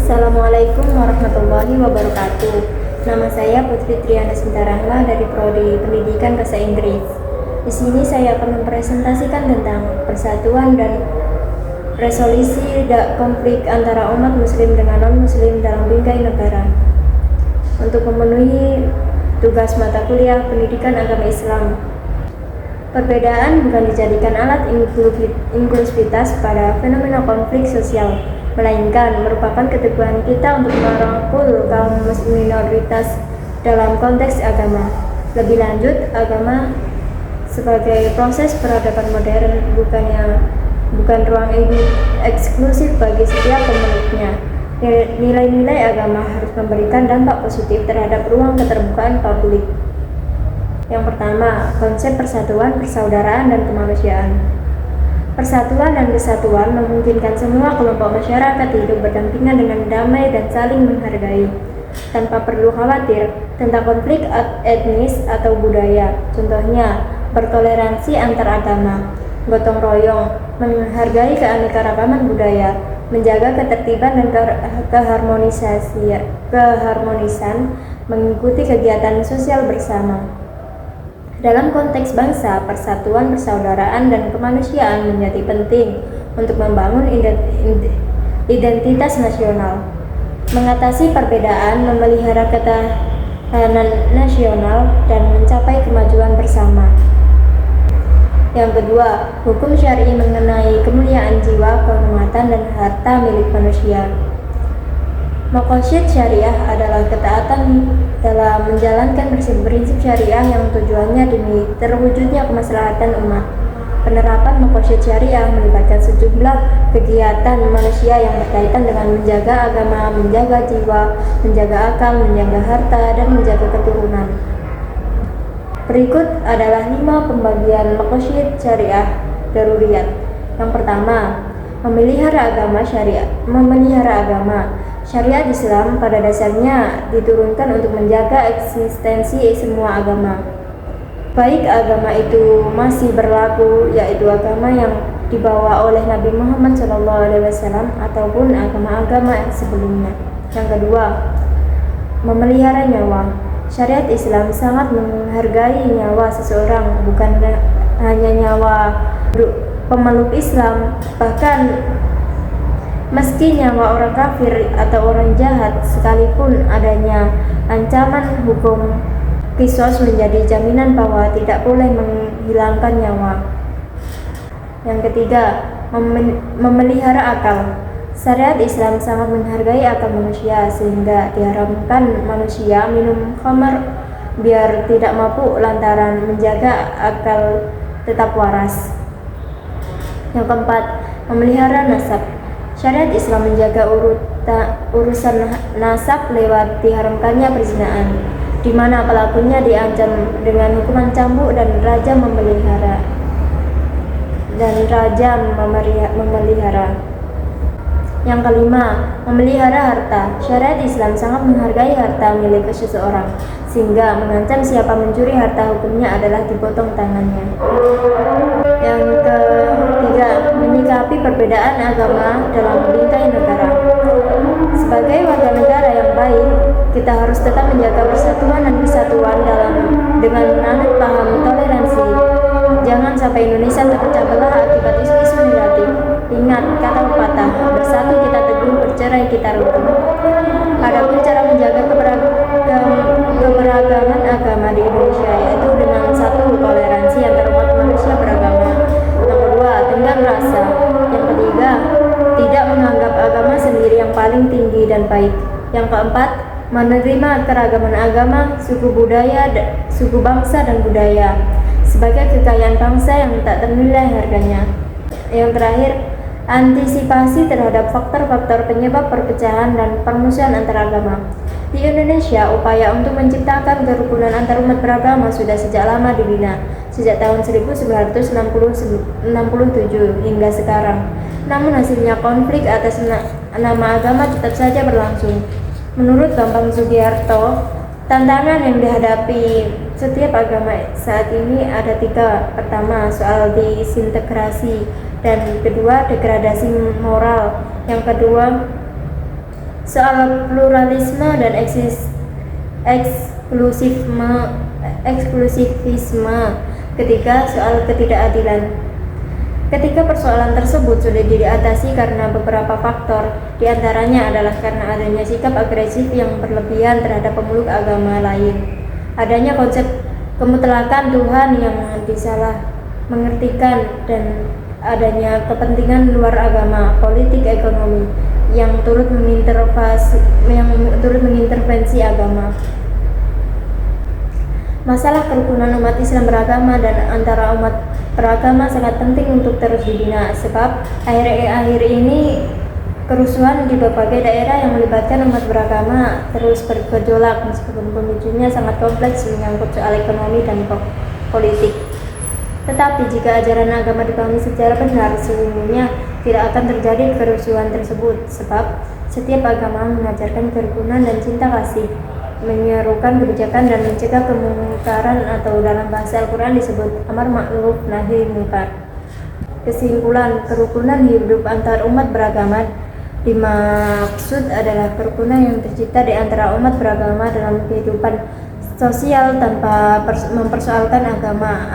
Assalamualaikum warahmatullahi wabarakatuh. Nama saya Putri Triana Sintarahla dari Prodi Pendidikan Bahasa Inggris. Di sini saya akan mempresentasikan tentang persatuan dan resolusi konflik antara umat muslim dengan non-muslim dalam bingkai negara. Untuk memenuhi tugas mata kuliah pendidikan agama Islam, perbedaan bukan dijadikan alat inklusivitas pada fenomena konflik sosial, melainkan merupakan keteguhan kita untuk merangkul kaum minoritas dalam konteks agama. Lebih lanjut, agama sebagai proses peradaban modern bukan ruang eksklusif bagi setiap pemeluknya. Nilai-nilai agama harus memberikan dampak positif terhadap ruang keterbukaan publik. Yang pertama, konsep persatuan, persaudaraan, dan kemanusiaan. Persatuan dan kesatuan memungkinkan semua kelompok masyarakat hidup berdampingan dengan damai dan saling menghargai, tanpa perlu khawatir tentang konflik etnis atau budaya. Contohnya, bertoleransi antar agama, gotong royong, menghargai keanekaragaman budaya, menjaga ketertiban dan keharmonisan, mengikuti kegiatan sosial bersama. Dalam konteks bangsa, persatuan, persaudaraan, dan kemanusiaan menjadi penting untuk membangun identitas nasional, mengatasi perbedaan, memelihara ketahanan nasional, dan mencapai kemajuan bersama. Yang kedua, hukum syar'i mengenai kemuliaan jiwa, kehormatan, dan harta milik manusia. Maqasid syariah adalah ketaatan dalam menjalankan prinsip-prinsip syariah yang tujuannya demi terwujudnya kemaslahatan umat. Penerapan maqasid syariah melibatkan sejumlah kegiatan manusia yang berkaitan dengan menjaga agama, menjaga jiwa, menjaga akal, menjaga harta, dan menjaga keturunan. Berikut adalah 5 pembagian maqasid syariah daruriyat. Yang pertama, memelihara agama syariah. Syariat Islam pada dasarnya diturunkan untuk menjaga eksistensi semua agama, baik agama itu masih berlaku, yaitu agama yang dibawa oleh Nabi Muhammad SAW ataupun agama-agama sebelumnya. Yang kedua, memelihara nyawa. Syariat Islam sangat menghargai nyawa seseorang, bukan hanya nyawa pemeluk Islam, bahkan meski nyawa orang kafir atau orang jahat sekalipun, adanya ancaman hukum qisas menjadi jaminan bahwa tidak boleh menghilangkan nyawa. Yang ketiga, memelihara akal. Syariat Islam sangat menghargai akal manusia, sehingga diharamkan manusia minum khamar biar tidak mabuk lantaran menjaga akal tetap waras. Yang keempat, memelihara nasab. Syariat Islam menjaga urusan nasab lewat diharamkannya perzinahan, di mana pelakunya diancam dengan hukuman cambuk dan raja memelihara. Yang kelima, memelihara harta. Syariat Islam sangat menghargai harta milik seseorang, sehingga mengancam siapa mencuri harta hukumnya adalah dipotong tangannya. Yang ketiga, menyikapi perbedaan agama dalam bingkai negara. Sebagai warga negara yang baik, kita harus tetap menjaga persatuan dan kesatuan dengan menanam paham toleransi. Jangan sampai Indonesia terpecah belah akibat isu-isu negatif. Ingat kata pepatah, bersatu kita teguh, bercerai kita rukun. Adapun cara menjaga keberagaman agama di Indonesia, yaitu dengan satu, toleransi antar umat manusia beragama. Yang kedua, tenggang rasa. Yang ketiga, tidak menganggap agama sendiri yang paling tinggi dan baik. Yang keempat, menerima keragaman agama, suku bangsa dan budaya sebagai kekayaan bangsa yang tak ternilai harganya. Yang terakhir, antisipasi terhadap faktor-faktor penyebab perpecahan dan permusuhan antar agama. Di Indonesia, upaya untuk menciptakan kerukunan antar umat beragama sudah sejak lama dibina, sejak tahun 1967 hingga sekarang. Namun hasilnya konflik atas nama agama tetap saja berlangsung. Menurut Bambang Sugiharto, tantangan yang dihadapi setiap agama saat ini ada 3. Pertama, soal disintegrasi, dan kedua, degradasi moral. Yang kedua, soal pluralisme dan eksklusivisme, ketiga soal ketidakadilan. Ketika persoalan tersebut sudah diatasi karena beberapa faktor, diantaranya adalah karena adanya sikap agresif yang berlebihan terhadap pemeluk agama lain, adanya konsep kemutlakan Tuhan yang disalah mengertikan, dan adanya kepentingan luar agama, politik, ekonomi yang turut mengintervensi agama. Masalah kerukunan umat Islam beragama dan antara umat beragama sangat penting untuk terus dibina, sebab akhir-akhir ini kerusuhan di berbagai daerah yang melibatkan umat beragama terus bergejolak, meskipun pemicunya sangat kompleks menyangkut soal ekonomi dan politik. Tetapi jika ajaran agama dipahami secara benar, sesungguhnya tidak akan terjadi kerusuhan tersebut, sebab setiap agama mengajarkan kerukunan dan cinta kasih, menyerukan kebijakan dan mencegah kemungkaran, atau dalam bahasa Al-Quran disebut amar ma'ruf nahi munkar. Kesimpulan, kerukunan hidup antar umat beragama dimaksud adalah kerukunan yang tercipta di antara umat beragama dalam kehidupan sosial tanpa mempersoalkan agama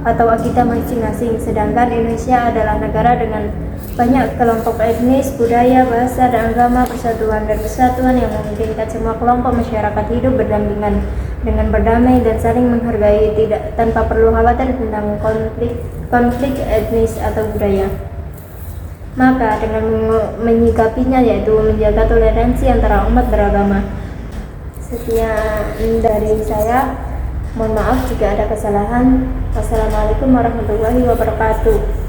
atau akidah masing-masing. Sedangkan Indonesia adalah negara dengan banyak kelompok etnis, budaya, bahasa, dan agama. Persatuan dan kesatuan yang memungkinkan semua kelompok masyarakat hidup berdampingan dengan berdamai dan saling menghargai, tidak tanpa perlu khawatir tentang konflik etnis atau budaya. Maka dengan menyikapinya, yaitu menjaga toleransi antara umat beragama. Sekian dari saya. Mohon maaf jika ada kesalahan. Wassalamualaikum warahmatullahi wabarakatuh.